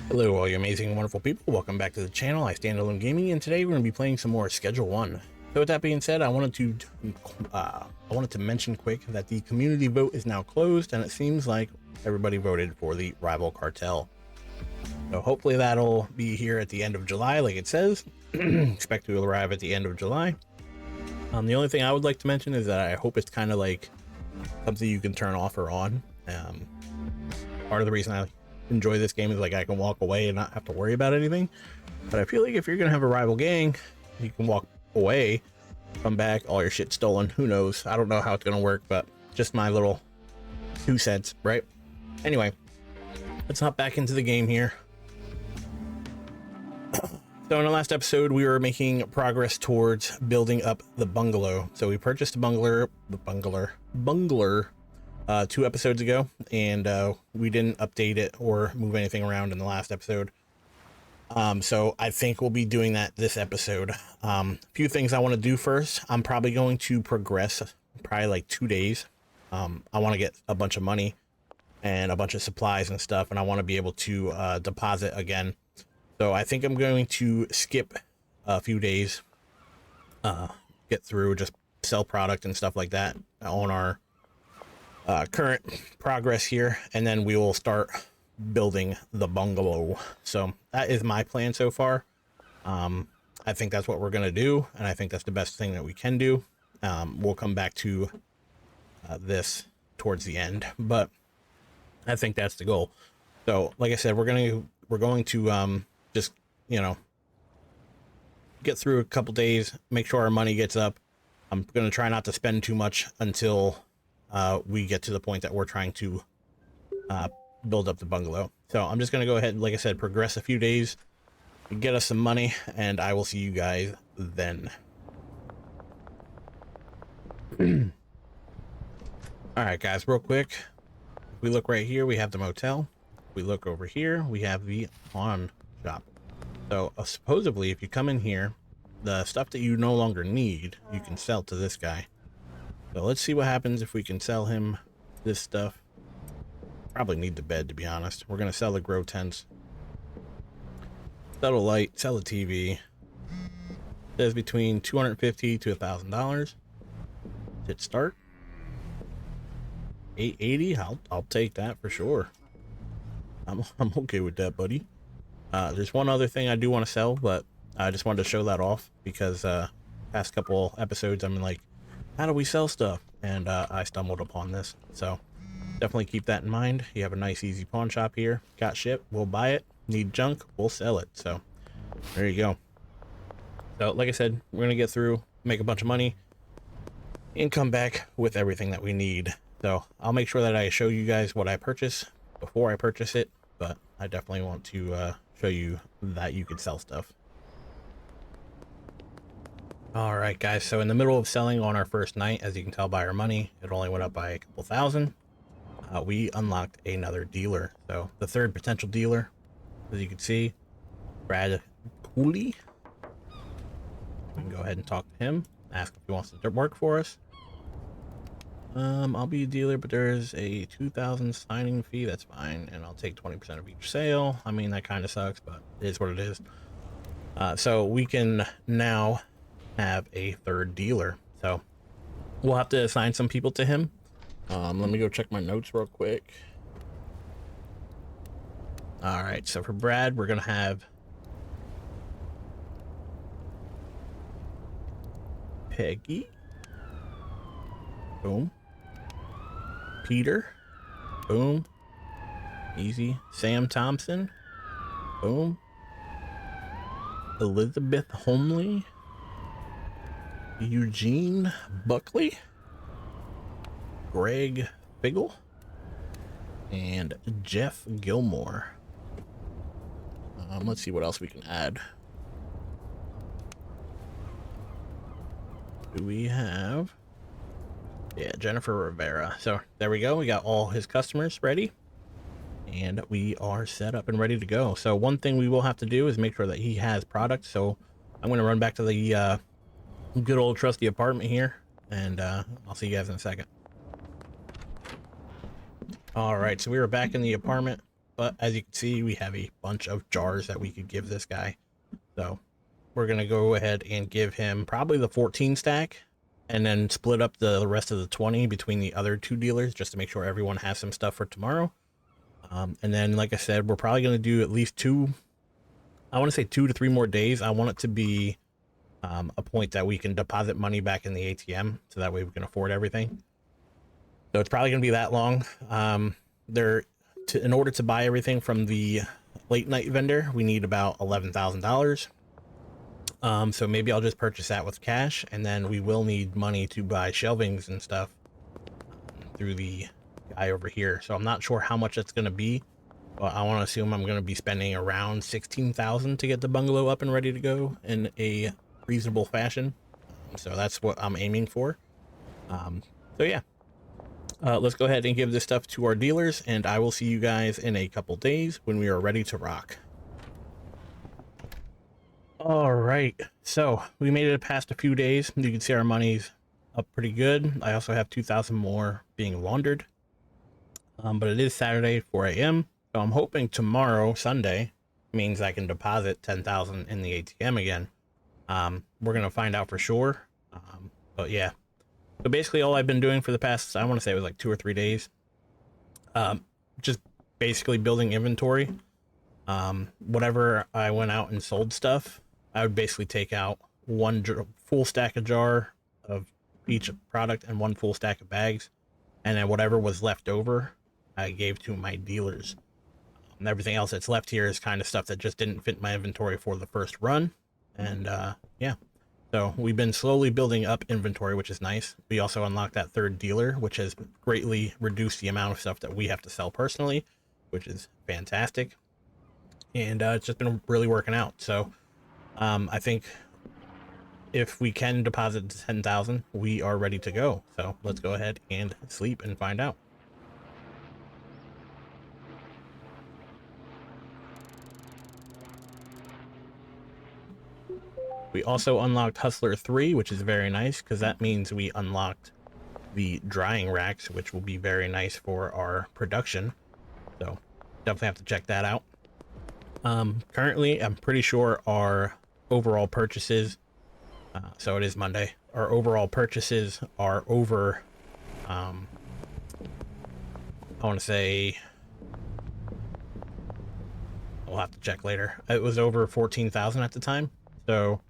Hello, all you amazing and wonderful people. Welcome back to the channel. IStandAlone Gaming, and today we're going to be playing some more Schedule 1. So with that being said, I wanted to mention quick that the community vote is now closed, and it seems like everybody voted for the rival cartel. So hopefully that'll be here at the end of July, like it says. Expect to arrive at the end of July. The only thing I would like to mention is that I hope it's kind of like something you can turn off or on. Part of the reason I enjoy this game is like I can walk away and not have to worry about anything, but I feel like if you're gonna have a rival gang, you can walk away, come back, all your shit stolen. Who knows? I don't know how it's gonna work, but just my little 2 cents, right? Anyway, let's hop back into the game here. So in the last episode, we were making progress towards building up the bungalow. So we purchased a bungalow 2 episodes ago, and we didn't update it or move anything around in the last episode. So I think we'll be doing that this episode. A few things I want to do first. I'm probably going to progress probably like 2 days. I want to get a bunch of money and a bunch of supplies and stuff, and I want to be able to deposit again. So I think I'm going to skip a few days, get through, just sell product and stuff like that on our current progress here, and then we will start building the bungalow. So that is my plan so far. I think that's what we're gonna do, and I think that's the best thing that we can do. We'll come back to this towards the end, but I think that's the goal. So like I said, we're going to just, you know, get through a couple days, make sure our money gets up. I'm gonna try not to spend too much until we get to the point that we're trying to build up the bungalow. So I'm just going to go ahead and, like I said, progress a few days, get us some money, and I will see you guys then. All right, guys, real quick. If we look right here, we have the motel. If we look over here, we have the pawn shop. So supposedly, if you come in here, the stuff that you no longer need, you can sell to this guy. So let's see what happens if we can sell him this stuff. Probably need the bed, to be honest. We're going to sell the grow tents. Sell a light, sell a TV. It says between $250 to $1,000. Hit start. 880. I'll take that for sure. I'm okay with that, buddy. There's one other thing I do want to sell, but I just wanted to show that off because past couple episodes I'm like, how do we sell stuff? And I stumbled upon this. So definitely keep that in mind. You have a nice easy pawn shop here. Got shit, we'll buy it. Need junk, we'll sell it. So there you go. So like I said, we're gonna get through, make a bunch of money, and come back with everything that we need. So I'll make sure that I show you guys what I purchase before I purchase it, but I definitely want to show you that you can sell stuff. All right, guys, so in the middle of selling on our first night, as you can tell by our money, it only went up by a couple thousand. We unlocked another dealer. So the third potential dealer, as you can see, Brad Cooley. We can go ahead and talk to him, ask if he wants to work for us. I'll be a dealer, but there's a 2,000 signing fee. That's fine, and I'll take 20% of each sale. I mean, that kind of sucks, but it is what it is. So we can now have a third dealer. So we'll have to assign some people to him. Let me go check my notes real quick. All right, so for Brad, we're gonna have Peggy. Boom. Peter. Boom. Easy. Sam Thompson. Boom. Elizabeth Homley. Eugene Buckley. Greg Figgle. And Jeff Gilmore. Let's see what else we can add. Do we have... Yeah, Jennifer Rivera. So there we go. We got all his customers ready. And we are set up and ready to go. So one thing we will have to do is make sure that he has product. So I'm going to run back to the good old trusty apartment here. And I'll see you guys in a second. All right, so we were back in the apartment. but as you can see, we have a bunch of jars that we could give this guy. So we're going to go ahead and give him probably the 14 stack, and then split up the rest of the 20 between the other 2 dealers, just to make sure everyone has some stuff for tomorrow. And then, like I said, we're probably going to do at least 2, I want to say 2 to 3 more days. I want it to be a point that we can deposit money back in the ATM, so that way we can afford everything. So it's probably going to be that long. In order to buy everything from the late night vendor, we need about $11,000. So maybe I'll just purchase that with cash, and then we will need money to buy shelvings and stuff through the guy over here. So I'm not sure how much that's going to be, but I want to assume I'm going to be spending around 16,000 to get the bungalow up and ready to go in a reasonable fashion. So that's what I'm aiming for. So yeah, let's go ahead and give this stuff to our dealers, and I will see you guys in a couple days when we are ready to rock. All right, so we made it past a few days. You can see our money's up pretty good. I also have 2,000 more being laundered, but it is Saturday, 4 a.m. So I'm hoping tomorrow, Sunday, means I can deposit 10,000 in the ATM again. We're gonna find out for sure. But yeah, so basically all I've been doing for the past, I want to say it was like 2 or 3 days, just basically building inventory. Whatever I went out and sold stuff, I would basically take out 1 full stack of jar of each product and 1 full stack of bags, and then whatever was left over I gave to my dealers. And everything else that's left here is kind of stuff that just didn't fit my inventory for the first run. And yeah, so we've been slowly building up inventory, which is nice. We also unlocked that 3rd dealer, which has greatly reduced the amount of stuff that we have to sell personally, which is fantastic. And it's just been really working out. So I think if we can deposit 10,000, we are ready to go. So let's go ahead and sleep and find out. We also unlocked Hustler 3, which is very nice, because that means we unlocked the drying racks, which will be very nice for our production. So definitely have to check that out. Currently, I'm pretty sure our overall purchases, so it is Monday, our overall purchases are over, I want to say, we'll have to check later. It was over 14,000 at the time. So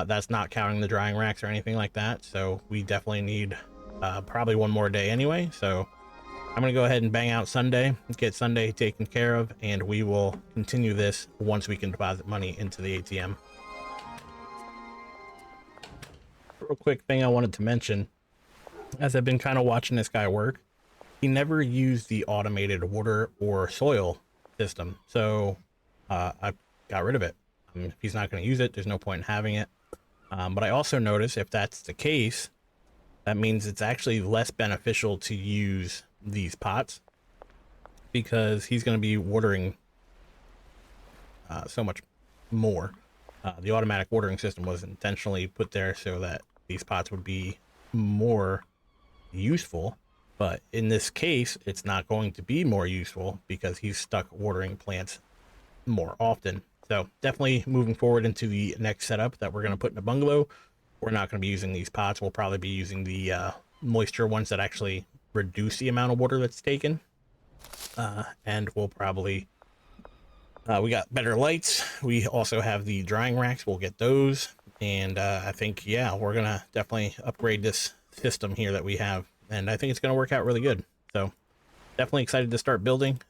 that's not counting the drying racks or anything like that. So we definitely need probably 1 more day anyway. So I'm going to go ahead and bang out Sunday, get Sunday taken care of, and we will continue this once we can deposit money into the ATM. Real quick thing I wanted to mention, as I've been kind of watching this guy work, he never used the automated water or soil system. So I got rid of it. I mean, if he's not going to use it, there's no point in having it. But I also notice if that's the case, that means it's actually less beneficial to use these pots, because he's going to be watering so much more. The automatic watering system was intentionally put there so that these pots would be more useful, but in this case it's not going to be more useful because he's stuck watering plants more often. So definitely moving forward into the next setup that we're going to put in a bungalow, we're not going to be using these pots. We'll probably be using the moisture ones that actually reduce the amount of water that's taken. And we'll probably, we got better lights. We also have the drying racks. We'll get those. And I think, yeah, we're going to definitely upgrade this system here that we have. And I think it's going to work out really good. So definitely excited to start building.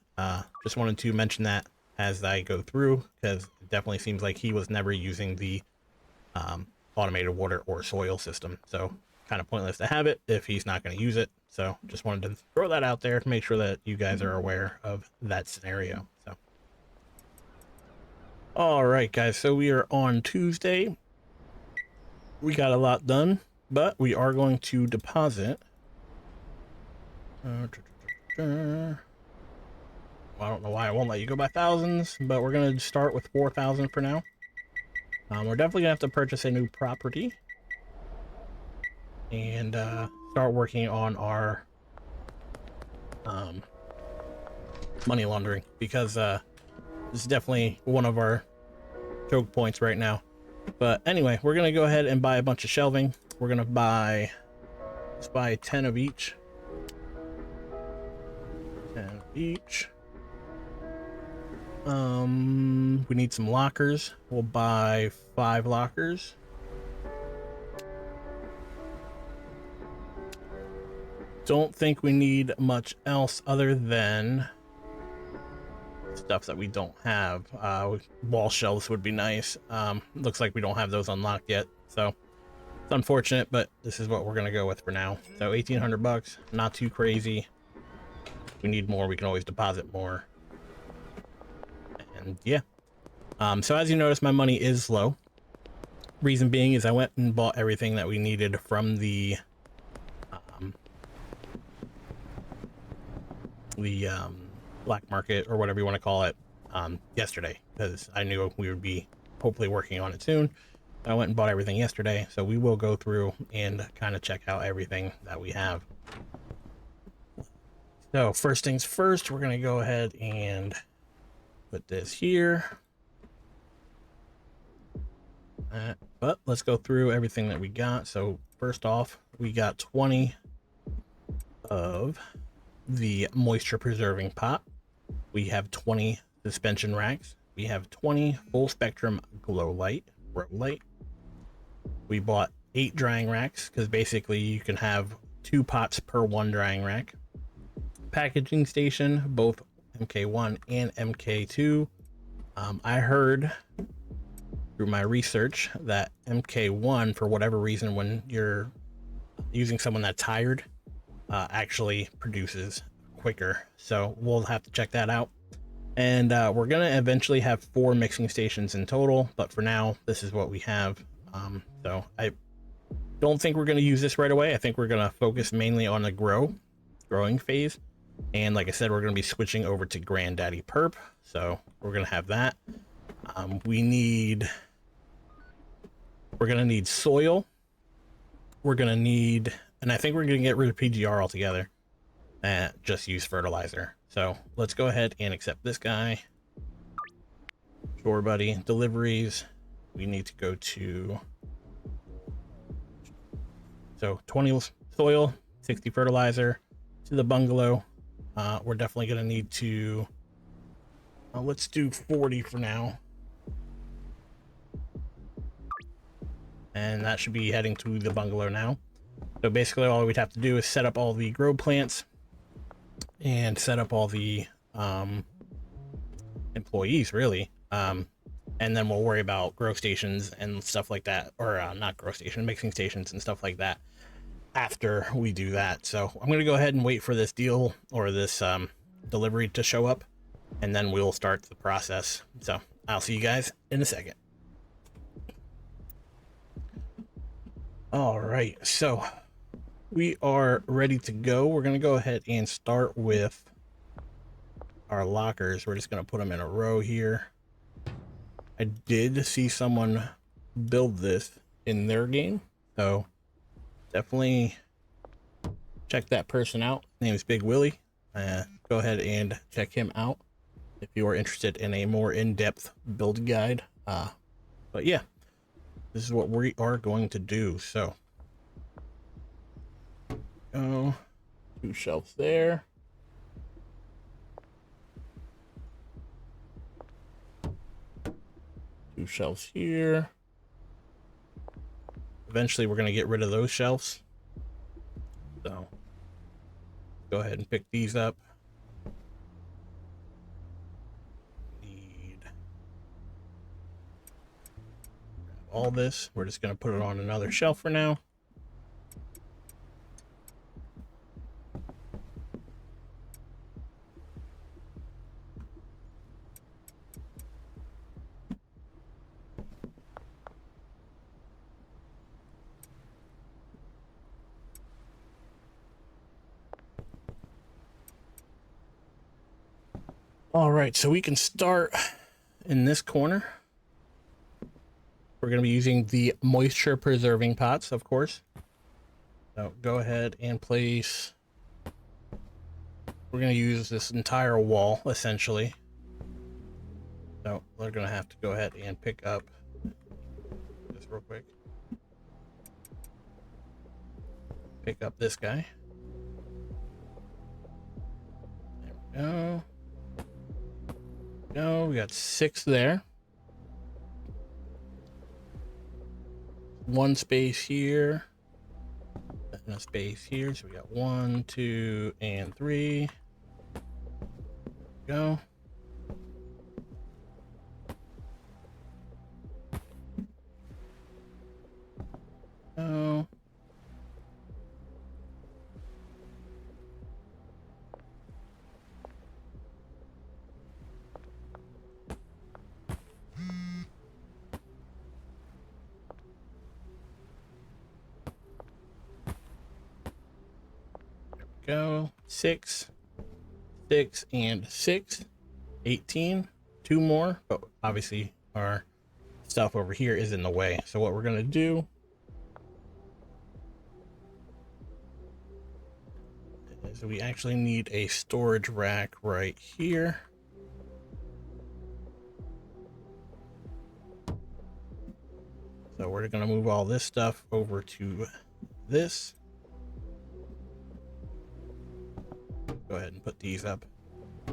Just wanted to mention that as I go through, because it definitely seems like he was never using the automated water or soil system. So kind of pointless to have it if he's not going to use it. So just wanted to throw that out there to make sure that you guys are aware of that scenario. So all right, guys, so we are on Tuesday. We got a lot done, but we are going to deposit I don't know why I won't let you go by thousands, but we're going to start with 4,000 for now. We're definitely going to have to purchase a new property and start working on our money laundering, because this is definitely one of our choke points right now. But anyway, we're gonna go ahead and buy a bunch of shelving. We're gonna let's buy 10 of each. 10 of each. We need some lockers. We'll buy 5 lockers. Don't think we need much else other than stuff that we don't have. Wall shelves would be nice. Looks like we don't have those unlocked yet, so it's unfortunate, but this is what we're gonna go with for now. So 1,800 bucks, not too crazy. If we need more, we can always deposit more. And yeah. So as you notice, my money is low. Reason being is I went and bought everything that we needed from the black market, or whatever you want to call it, yesterday, because I knew we would be hopefully working on it soon. I went and bought everything yesterday, so we will go through and kind of check out everything that we have. So first things first, we're going to go ahead and put this here. But let's go through everything that we got. So first off, we got 20 of the moisture preserving pot. We have 20 suspension racks. We have 20 full spectrum glow light, grow light. We bought 8 drying racks, because basically you can have 2 pots per 1 drying rack. Packaging station, both MK1 and MK2. I heard through my research that MK1, for whatever reason, when you're using someone that's tired, actually produces quicker. So we'll have to check that out. And we're gonna eventually have 4 mixing stations in total, but for now this is what we have. So I don't think we're gonna use this right away. I think we're gonna focus mainly on the growing phase. And like I said, we're gonna be switching over to Granddaddy Perp, so we're gonna have that. We're gonna need soil. We're gonna need, and I think we're gonna get rid of PGR altogether and just use fertilizer. So let's go ahead and accept this guy. Sure, buddy. Deliveries, we need to go to, so 20 soil, 60 fertilizer to the bungalow. We're definitely gonna need to, let's do 40 for now. And that should be heading to the bungalow now. So basically all we'd have to do is set up all the grow plants and set up all the employees, really. And then we'll worry about grow stations and stuff like that, or not grow station, mixing stations and stuff like that after we do that. So I'm going to go ahead and wait for this deal, or this delivery to show up, and then we'll start the process. So I'll see you guys in a second. All right, so we are ready to go. We're going to go ahead and start with our lockers. We're just going to put them in a row here. I did see someone build this in their game, so definitely check that person out. His name is Big Willie. Go ahead and check him out if you are interested in a more in-depth build guide. But yeah, this is what we are going to do. So go 2 shelves there. Two shelves here. Eventually we're going to get rid of those shelves, so go ahead and pick these up. Need all this. We're just going to put it on another shelf for now. All right, so we can start in this corner. We're going to be using the moisture preserving pots, of course. So go ahead and place we're going to use this entire wall essentially. So we're going to have to go ahead and pick up this real quick. Pick up this guy. There we go. We got 6 there. 1 space here. And a space here. So we got 1, 2, and 3. Go. Go. Go. 6, 6, and 6. 18. 2 more, but obviously our stuff over here is in the way. So what we're gonna do is we actually need a storage rack right here. So we're gonna move all this stuff over to this. Go ahead and put these up.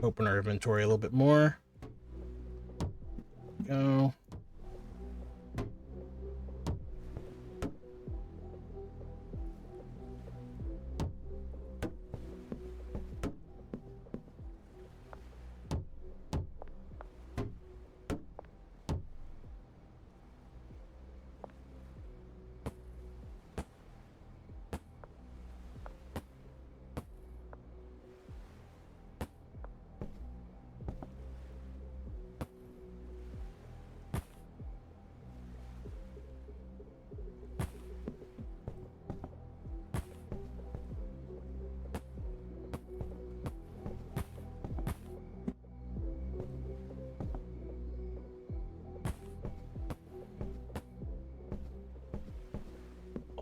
Open our inventory a little bit more. Go.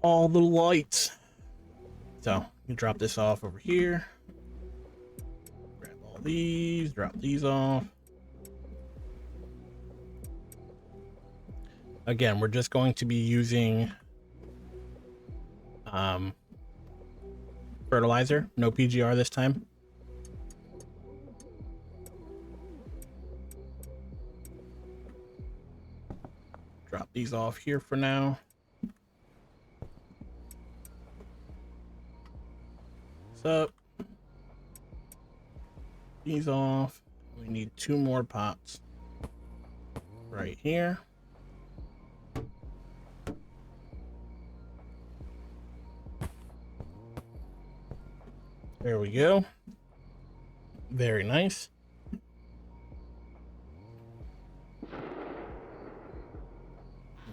All the lights. So you drop this off over here. Grab all these, drop these off. Again, we're just going to be using fertilizer, no PGR this time. Drop these off here for now. Up, these off. We need 2 more pots right here. There we go. Very nice.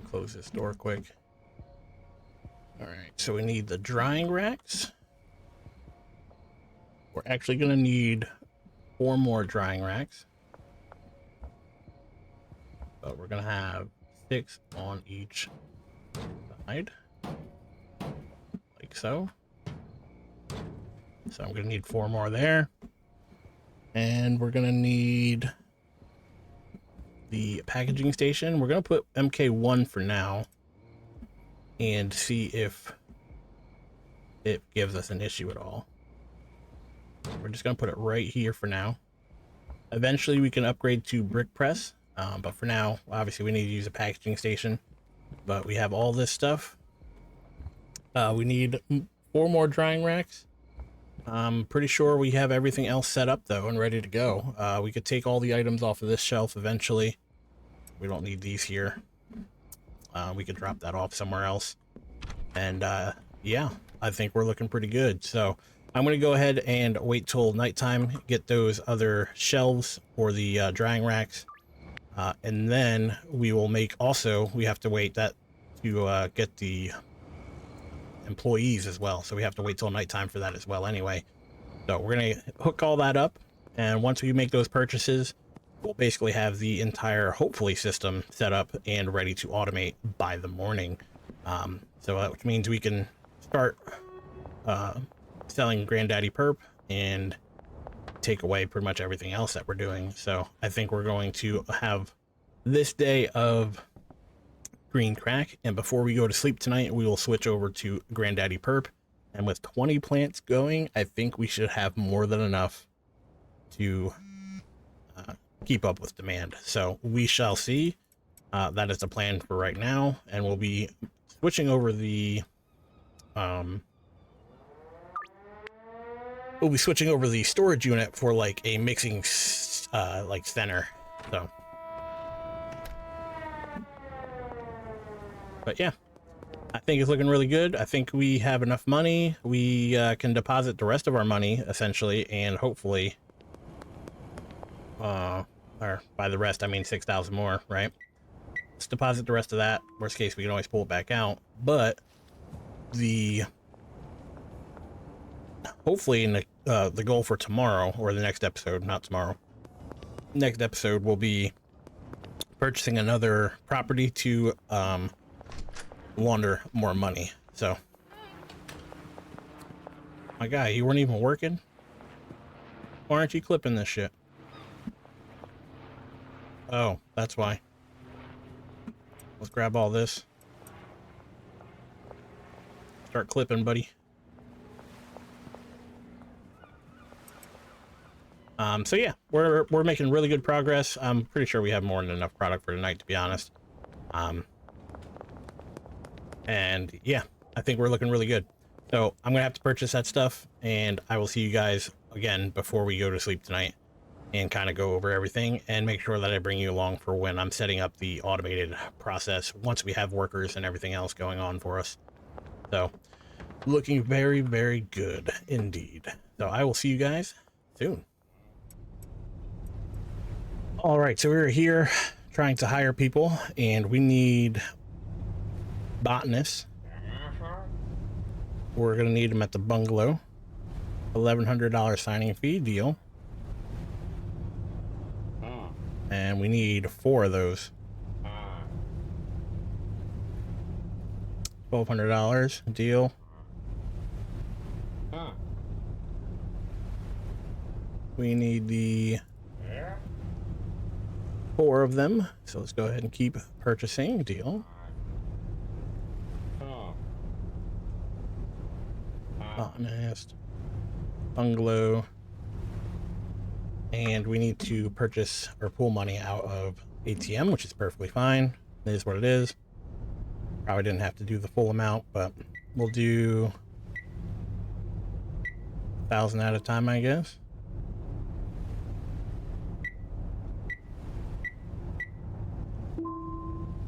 Close this door quick. All right, so we need the drying racks. We're actually going to need 4 more drying racks. But we're going to have 6 on each side. Like so. So I'm going to need 4 more there. And we're going to need the packaging station. We're going to put MK1 for now. And see if it gives us an issue at all. We're just going to put it right here for now. Eventually we can upgrade to brick press, but for now obviously we need to use a packaging station. But we have all this stuff. We need 4 more drying racks. I'm pretty sure we have everything else set up though and ready to go. We could take all the items off of this shelf eventually. We don't need these here. We could drop that off somewhere else. And yeah, I think we're looking pretty good. So I'm going to go ahead and wait till nighttime, get those other shelves for the drying racks. And then we will make we have to wait to get the employees as well. So we have to wait till nighttime for that as well anyway. So we're going to hook all that up. And once we make those purchases, we'll basically have the entire, hopefully, system set up and ready to automate by the morning. So that means we can start selling Granddaddy Perp and take away pretty much everything else that we're doing. So I think we're going to have this day of green crack, and before we go to sleep tonight, we will switch over to Granddaddy Perp. And with 20 plants going, I think we should have more than enough to keep up with demand. So we shall see. That is the plan for right now, and we'll be switching over the storage unit for like a mixing like center. So, but yeah, I think it's looking really good. I think we have enough money. We can deposit the rest of our money essentially, and hopefully, or by the rest I mean 6,000 more, right? Let's deposit the rest of that. Worst case, we can always pull it back out. But hopefully in the goal for tomorrow, or the next episode, not tomorrow, next episode will be purchasing another property to launder more money. So, my guy, you weren't even working? Why aren't you clipping this shit? Oh, that's why. Let's grab all this. Start clipping, buddy. So yeah, we're making really good progress. I'm pretty sure we have more than enough product for tonight, to be honest. And yeah, I think we're looking really good. So I'm gonna have to purchase that stuff, and I will see you guys again before we go to sleep tonight, and kind of go over everything and make sure that I bring you along for when I'm setting up the automated process once we have workers and everything else going on for us. So looking very, very good indeed. So I will see you guys soon. All right, so we're here trying to hire people, and we need botanists. We're gonna need them at the bungalow. $1,100 signing fee deal. And we need 4 of those. $1,200 deal. We need the 4 of them. So let's go ahead and keep purchasing deal. Botanist. Bungalow. And we need to purchase or pull money out of ATM, which is perfectly fine. It is what it is. Probably didn't have to do the full amount, but we'll do 1,000 at a time, I guess.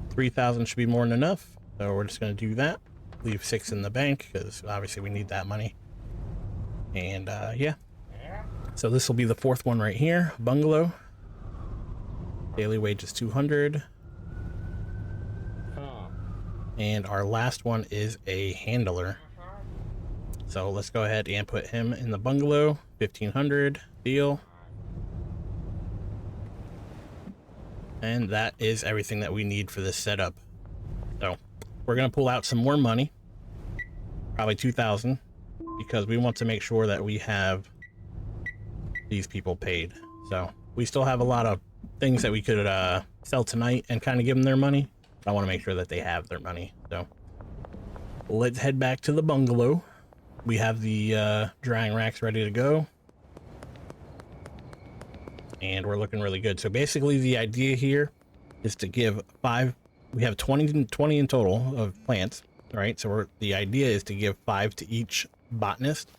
$3,000 should be more than enough. So we're just going to do that. Leave 6 in the bank because obviously we need that money. And yeah. So this will be the 4th one right here. Bungalow. Daily wage is 200. And our last one is a handler. So let's go ahead and put him in the bungalow. 1,500 deal. And that is everything that we need for this setup. So we're going to pull out some more money. Probably 2,000. Because we want to make sure that we have these people paid. So we still have a lot of things that we could sell tonight and kind of give them their money. But I want to make sure that they have their money. So let's head back to the bungalow. We have the drying racks ready to go. And we're looking really good. So basically the idea here is to give 5, we have 20 in total of plants, right? So the idea is to give 5 to each botanist.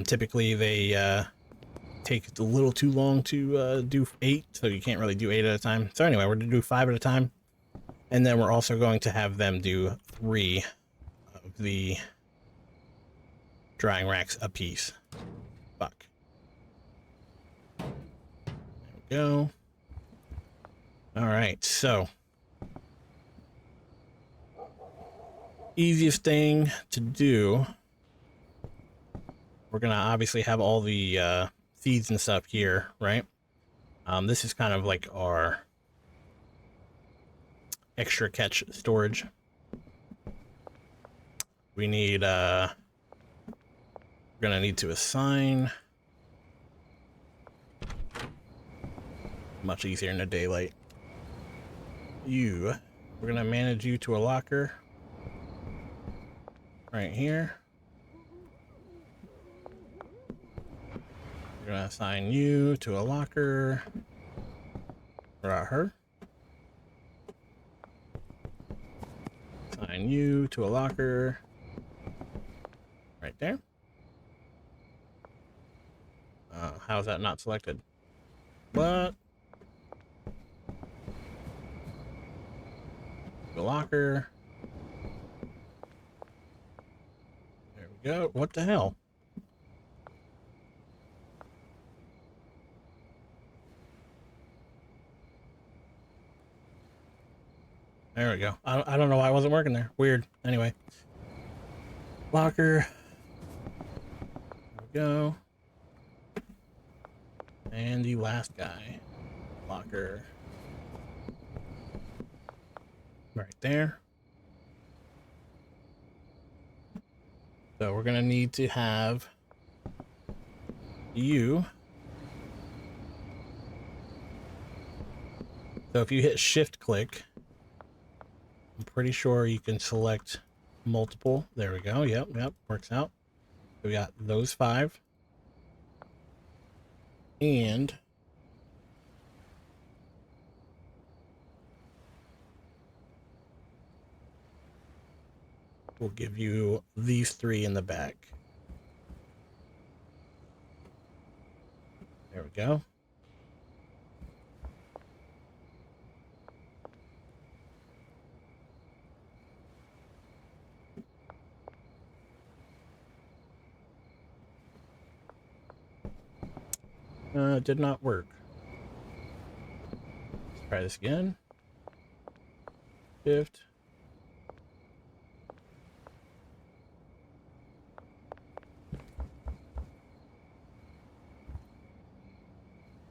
Typically they take a little too long to do 8, so you can't really do 8 at a time. So anyway, we're gonna do 5 at a time, and then we're also going to have them do 3 of the drying racks a piece. Fuck. There we go. All right, so easiest thing to do, we're gonna obviously have all the seeds and stuff here, right? This is kind of like our extra catch storage. We need we're gonna need to assign Much easier in the daylight. You, we're gonna manage you to a locker right here. We're gonna assign you to a locker. Her. Assign you to a locker right there. How is that not selected? What? The locker. There we go. What the hell? There we go. I don't know why I wasn't working there. Weird. Anyway. Locker. There we go. And the last guy. Locker. Right there. So we're gonna need to have you. So if you hit shift click, I'm pretty sure you can select multiple. There we go. Yep, works out. So we got those 5. And we'll give you these 3 in the back. There we go. Did not work. Let's try this again. Shift.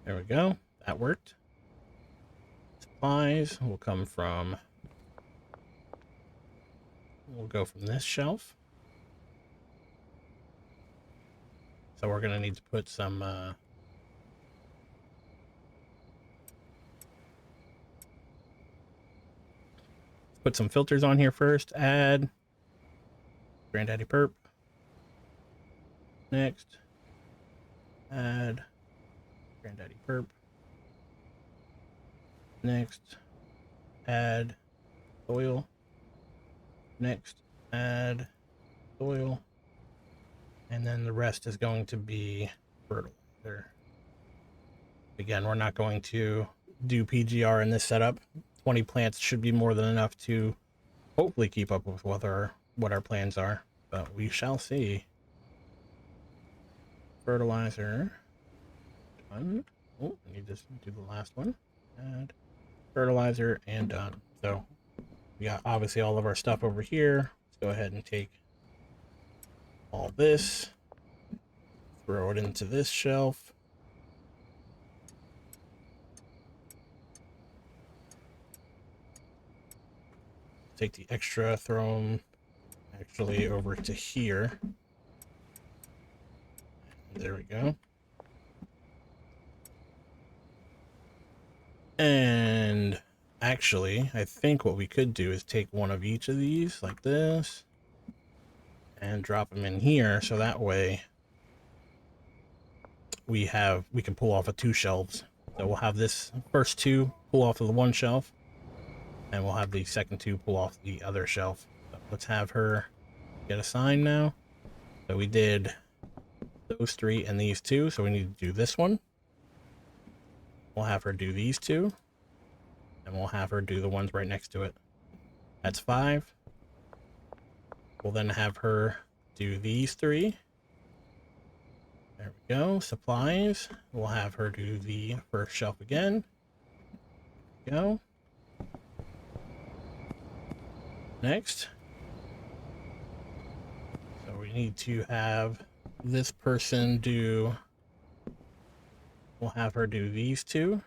There we go. That worked. Supplies will come from... We'll go from this shelf. So we're going to need to put some... put some filters on here first. Add Granddaddy Perp. Next. Add Granddaddy Perp. Next. Add soil. Next. Add soil. And then the rest is going to be fertilizer. Again, we're not going to do PGR in this setup. 20 plants should be more than enough to hopefully keep up with what our plans are, but we shall see. Fertilizer. Done. Oh, I need to do the last one. Add fertilizer and done. So we got obviously all of our stuff over here. Let's go ahead and take all this, throw it into this shelf. Take the extra, throw them actually over to here. There we go. And actually, I think what we could do is take one of each of these like this and drop them in here. So that way we can pull off of 2 shelves. So we'll have this first 2 pull off of the one shelf, and we'll have the second 2 pull off the other shelf. So let's have her get assigned now. So we did those 3 and these 2, so we need to do this one. We'll have her do these 2, and we'll have her do the ones right next to it. That's 5. We'll then have her do these 3. There we go. Supplies. We'll have her do the first shelf again. There we go. Next. So we need to have this person do... We'll have her do these 2.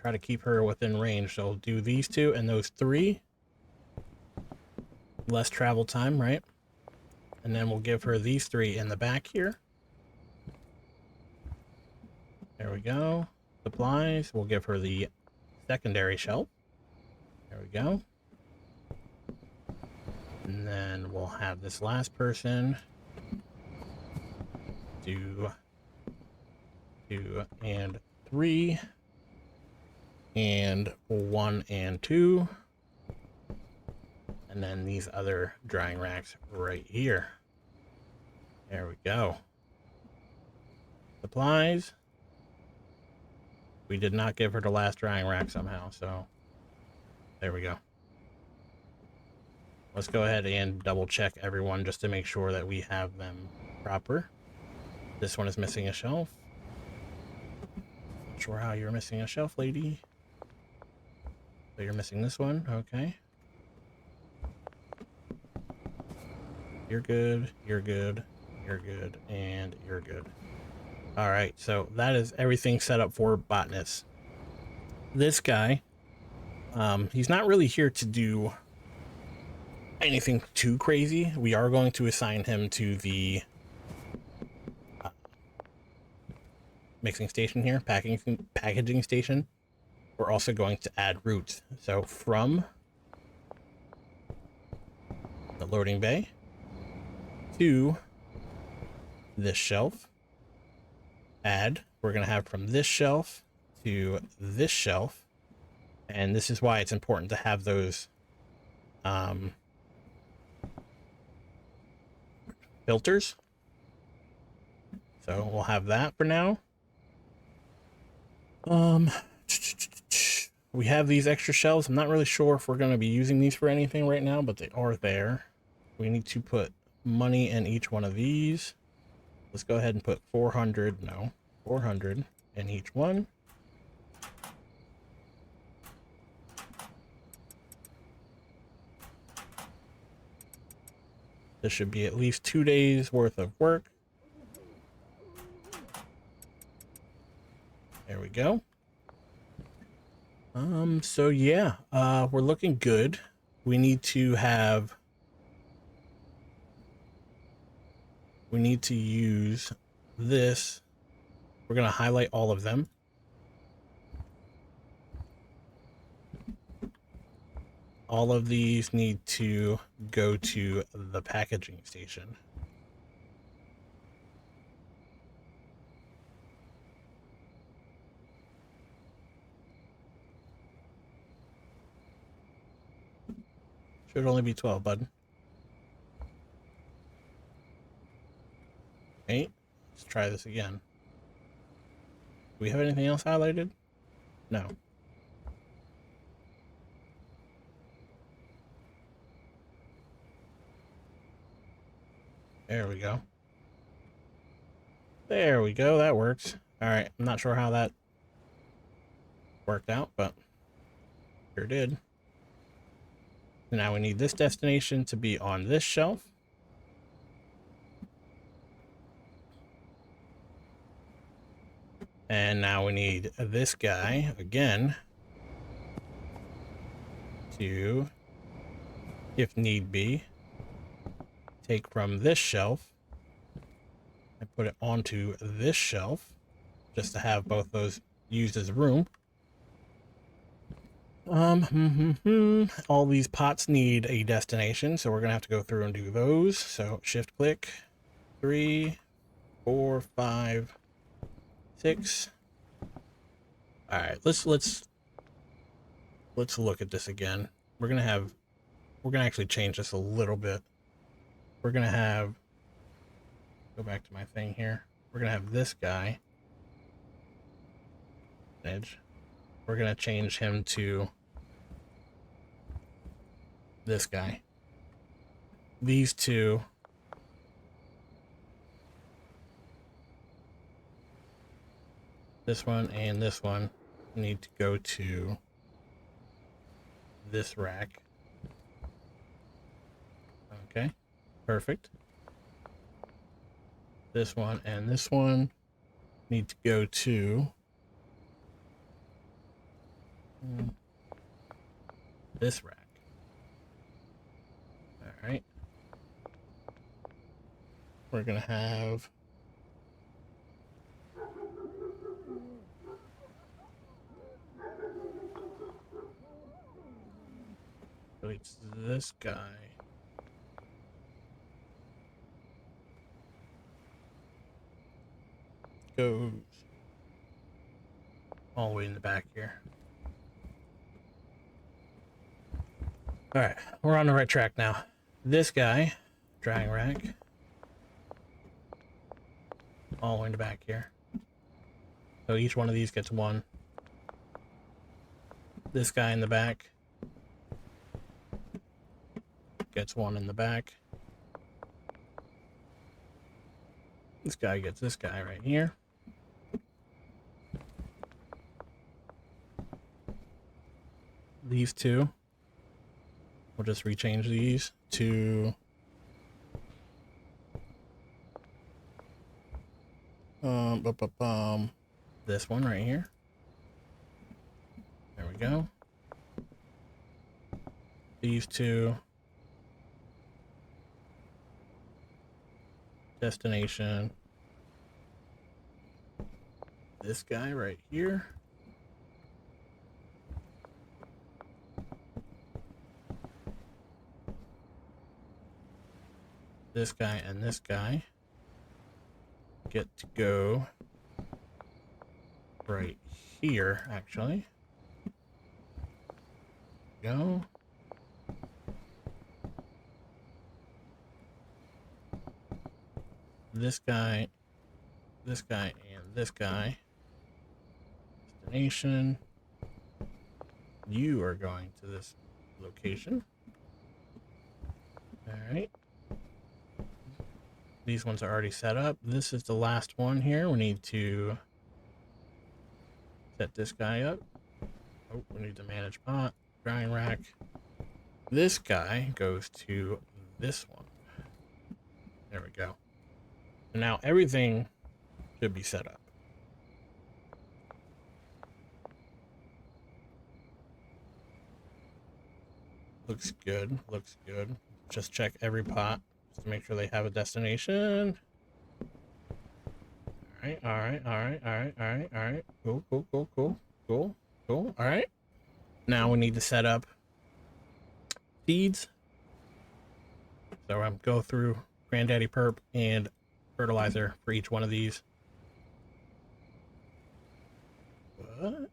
Try to keep her within range. So we'll do these 2 and those 3. Less travel time, right? And then we'll give her these 3 in the back here. There we go. Supplies, we'll give her the secondary shelf. There we go. And then we'll have this last person do 2 and 3 and 1 and 2, and then these other drying racks right here. There we go. Supplies, we did not give her the last drying rack somehow, so there we go. Let's go ahead and double check everyone just to make sure that we have them proper. This one is missing a shelf. Not sure how you're missing a shelf, lady. So you're missing this one, okay. You're good, you're good, you're good, and you're good. All right, so that is everything set up for Botanist. This guy, he's not really here to do anything too crazy. We are going to assign him to the mixing station here, packaging station. We're also going to add roots. So from the loading bay to this shelf, we're going to have from this shelf to this shelf. And this is why it's important to have those filters. So we'll have that for now. We have these extra shelves. I'm not really sure if we're going to be using these for anything right now, but they are there. We need to put money in each one of these. Let's go ahead and put 400 in each one. This should be at least 2 days worth of work. There we go. So yeah, we're looking good. We need to use this. We're going to highlight all of them. All of these need to go to the packaging station. Should only be 12, bud. 8. Let's try this again. Do we have anything else highlighted? No. There we go. There we go. That works. All right. I'm not sure how that worked out, but sure did. So now we need this destination to be on this shelf. And now we need this guy again to, if need be, take from this shelf and put it onto this shelf just to have both those used as room. All these pots need a destination, so we're gonna have to go through and do those. So shift click, 3, 4, 5, 6. All right, let's look at this again. We're gonna actually change this a little bit. We're gonna have, go back to my thing here. We're gonna have this guy, edge. We're gonna change him to this guy. These two this one and this one need to go to this rack. Okay, perfect. This one and this one need to go to this rack. All right. We're gonna have It's this guy. Goes all the way in the back here. All right, we're on the right track now. This guy, drying rack, all the way in the back here. So each one of these gets one. This guy in the back gets one in the back. This guy gets this guy right here. These two, we'll just rechange these to this one right here. There we go. These two. Destination. This guy right here. This guy and this guy get to go right here, actually. Go. This guy, and this guy. Destination. You are going to this location. All right. These ones are already set up. This is the last one here. We need to set this guy up. Oh, we need to manage pot, drying rack. This guy goes to this one. There we go. And now everything should be set up. Looks good, looks good. Just check every pot just to make sure they have a destination. All right. Cool. All right. Now we need to set up seeds. So I'm go through Granddaddy Perp and fertilizer for each one of these. What?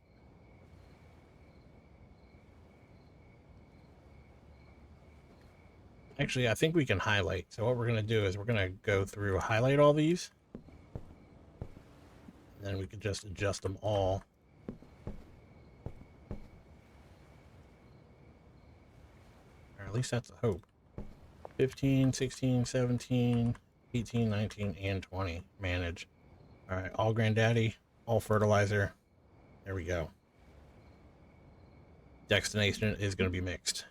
Actually, I think we can highlight. So what we're going to do is we're going to go through, highlight all these. And then we can just adjust them all. Or at least that's the hope. 15, 16, 17, 18, 19, and 20. Manage. All right, all Granddaddy, all fertilizer. There we go. Destination is going to be mixed.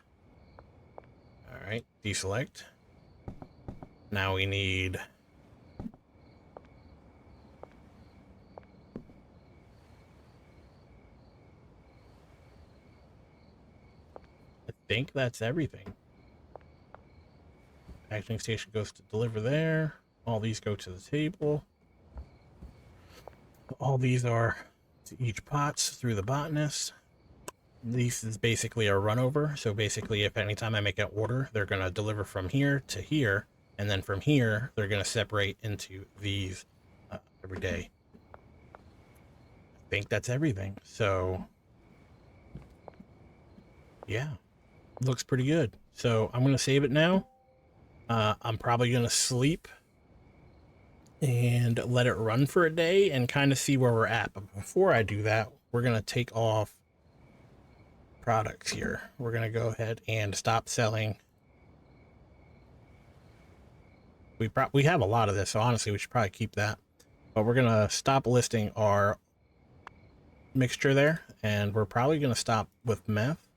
All right, deselect. Now we need I think that's everything. Packaging station goes to deliver there. All these go to the table. All these are to each pots through the botanist. This is basically a run over. So basically, if anytime I make an order, they're going to deliver from here to here. And then from here, they're going to separate into these every day. I think that's everything. So, yeah, looks pretty good. So I'm going to save it now. I'm probably going to sleep and let it run for a day and kind of see where we're at. But before I do that, we're going to take off products here. We're going to go ahead and stop selling. We have a lot of this, so honestly we should probably keep that, but we're going to stop listing our mixture there, and we're probably going to stop with meth,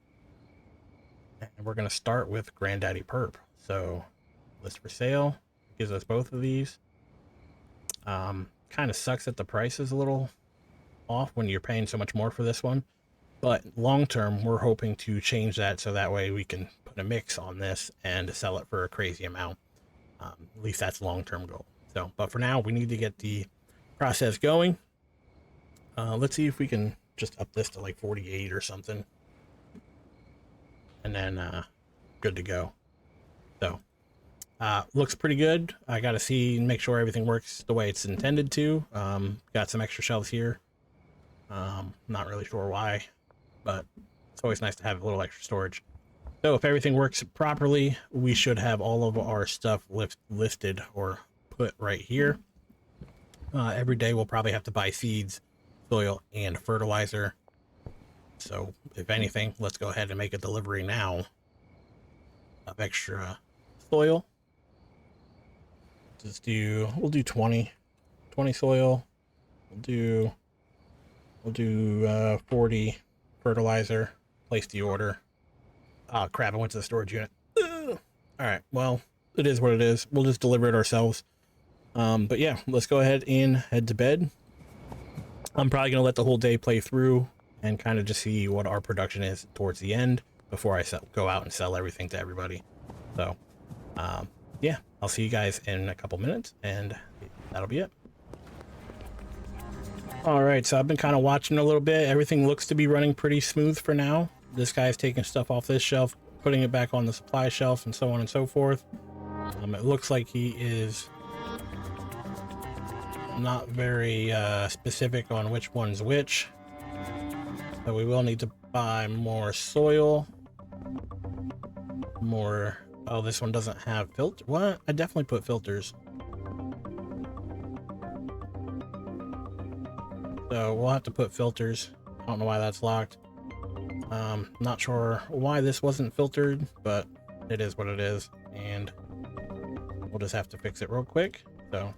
and we're going to start with Granddaddy Perp. So list for sale gives us both of these. Kind of sucks that the price is a little off when you're paying so much more for this one. But long term, we're hoping to change that so that way we can put a mix on this and sell it for a crazy amount. At least that's long term goal. So, but for now, we need to get the process going. Let's see if we can just up this to like 48 or something. And then good to go. So looks pretty good. I gotta see and make sure everything works the way it's intended to. Got some extra shelves here. Not really sure why, but it's always nice to have a little extra storage. So if everything works properly, we should have all of our stuff listed or put right here. Every day we'll probably have to buy seeds, soil, and fertilizer. So if anything, let's go ahead and make a delivery now of extra soil. We'll do 20 soil. We'll do 40 fertilizer. Place the order. Oh crap, I went to the storage unit. Ugh. All right, well, it is what it is. We'll just deliver it ourselves. But yeah, let's go ahead and head to bed. I'm probably gonna let the whole day play through and kind of just see what our production is towards the end before I go out and sell everything to everybody. So yeah, I'll see you guys in a couple minutes, and that'll be it. All right, so I've been kind of watching a little bit. Everything looks to be running pretty smooth for now. This guy's taking stuff off this shelf, putting it back on the supply shelf, and so on and so forth. It looks like he is not very specific on which one's which. So we will need to buy more soil. More. Oh, this one doesn't have filter. What? I definitely put filters. So we'll have to put filters. I don't know why that's locked. Not sure why this wasn't filtered, but it is what it is, and we'll just have to fix it real quick. So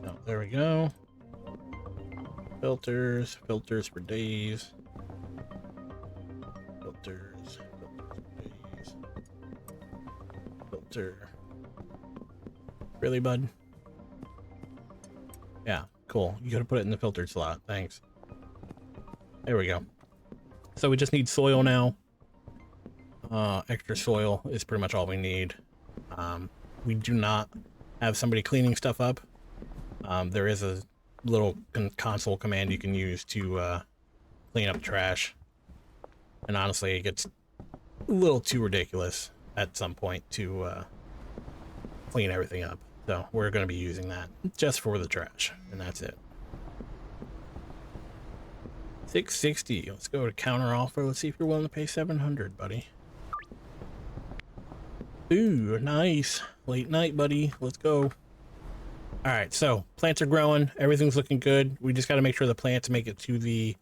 oh, there we go. Filters for days. Filters for days. Filter. Really, bud? Yeah, cool. You gotta put it in the filtered slot. Thanks. There we go. So we just need soil now. Extra soil is pretty much all we need. We do not have somebody cleaning stuff up. There is a little console command you can use to clean up trash, and honestly it gets a little too ridiculous at some point to clean everything up, so we're going to be using that just for the trash, and that's it. 660. Let's go to counter offer. Let's see if you're willing to pay 700, buddy. Ooh, nice. Late night, buddy. Let's go. All right, so plants are growing. Everything's looking good. We just got to make sure the plants make it to the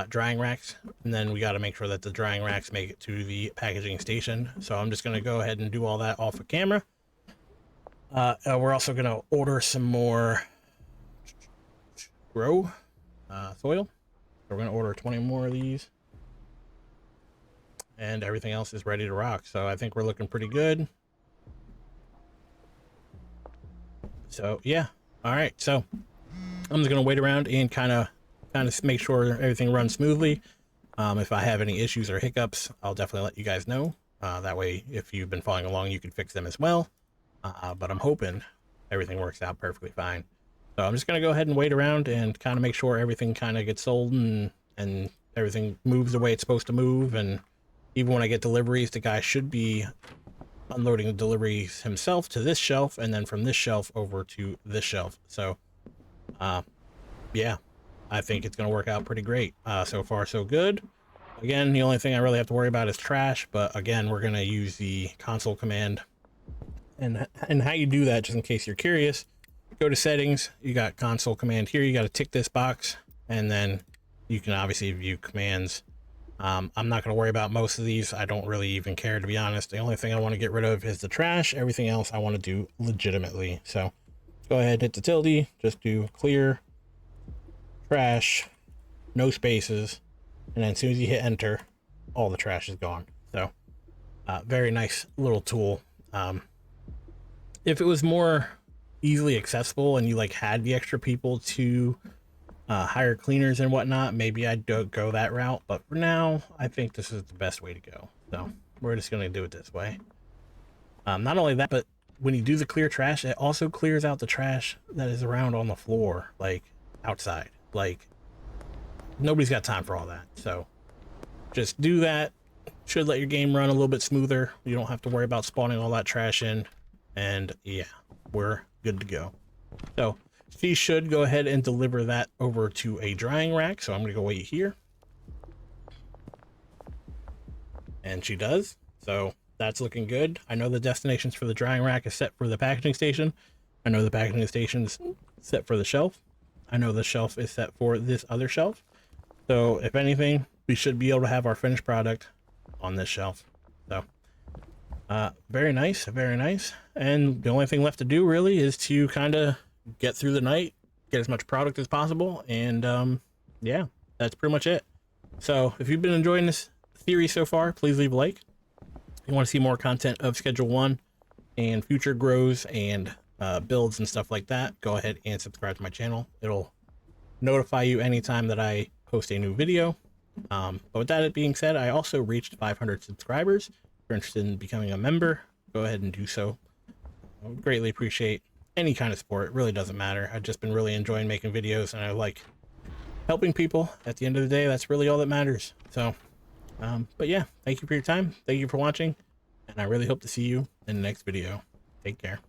drying racks, and then we got to make sure that the drying racks make it to the packaging station. So I'm just going to go ahead and do all that off of camera. We're also going to order some more grow soil. So we're going to order 20 more of these, and everything else is ready to rock. So I think we're looking pretty good. So yeah, all right, so I'm just gonna wait around and kind of make sure everything runs smoothly. If I have any issues or hiccups, I'll definitely let you guys know. That way, if you've been following along, you can fix them as well. But I'm hoping everything works out perfectly fine. So I'm just gonna go ahead and wait around and kind of make sure everything kind of gets sold and everything moves the way it's supposed to move. And even when I get deliveries, the guy should be unloading the deliveries himself to this shelf, and then from this shelf over to this shelf. So yeah, I think it's going to work out pretty great. So far so good. Again, the only thing I really have to worry about is trash, but again, we're going to use the console command. And how you do that, just in case you're curious, go to settings, you got console command here, you got to tick this box, and then you can obviously view commands. I'm not going to worry about most of these. I don't really even care, to be honest. The only thing I want to get rid of is the trash. Everything else I want to do legitimately. So go ahead, hit the tilde, just do clear, trash, no spaces, and then as soon as you hit enter, all the trash is gone. So very nice little tool. If it was more easily accessible and you like had the extra people to hire cleaners and whatnot, maybe I'd go that route, but for now I think this is the best way to go. So we're just gonna do it this way. Not only that, but when you do the clear trash, it also clears out the trash that is around on the floor, like outside. Like, nobody's got time for all that. So just do that. Should let your game run a little bit smoother. You don't have to worry about spawning all that trash in. And yeah, we're good to go. So she should go ahead and deliver that over to a drying rack. So I'm going to go wait here. And she does. So that's looking good. I know the destinations for the drying rack is set for the packaging station. I know the packaging station is set for the shelf. I know the shelf is set for this other shelf. So if anything, we should be able to have our finished product on this shelf. So very nice, very nice. And the only thing left to do really is to kind of get through the night, get as much product as possible, and yeah, that's pretty much it. So if you've been enjoying this theory so far, please leave a like. If you want to see more content of Schedule 1 and future grows and builds and stuff like that, go ahead and subscribe to my channel. It'll notify you anytime that I post a new video. But with that being said, I also reached 500 subscribers. If you're interested in becoming a member, go ahead and do so. I would greatly appreciate any kind of support. It really doesn't matter. I've just been really enjoying making videos, and I like helping people. At the end of the day, that's really all that matters. So but yeah, thank you for your time. Thank you for watching, and I really hope to see you in the next video. Take care.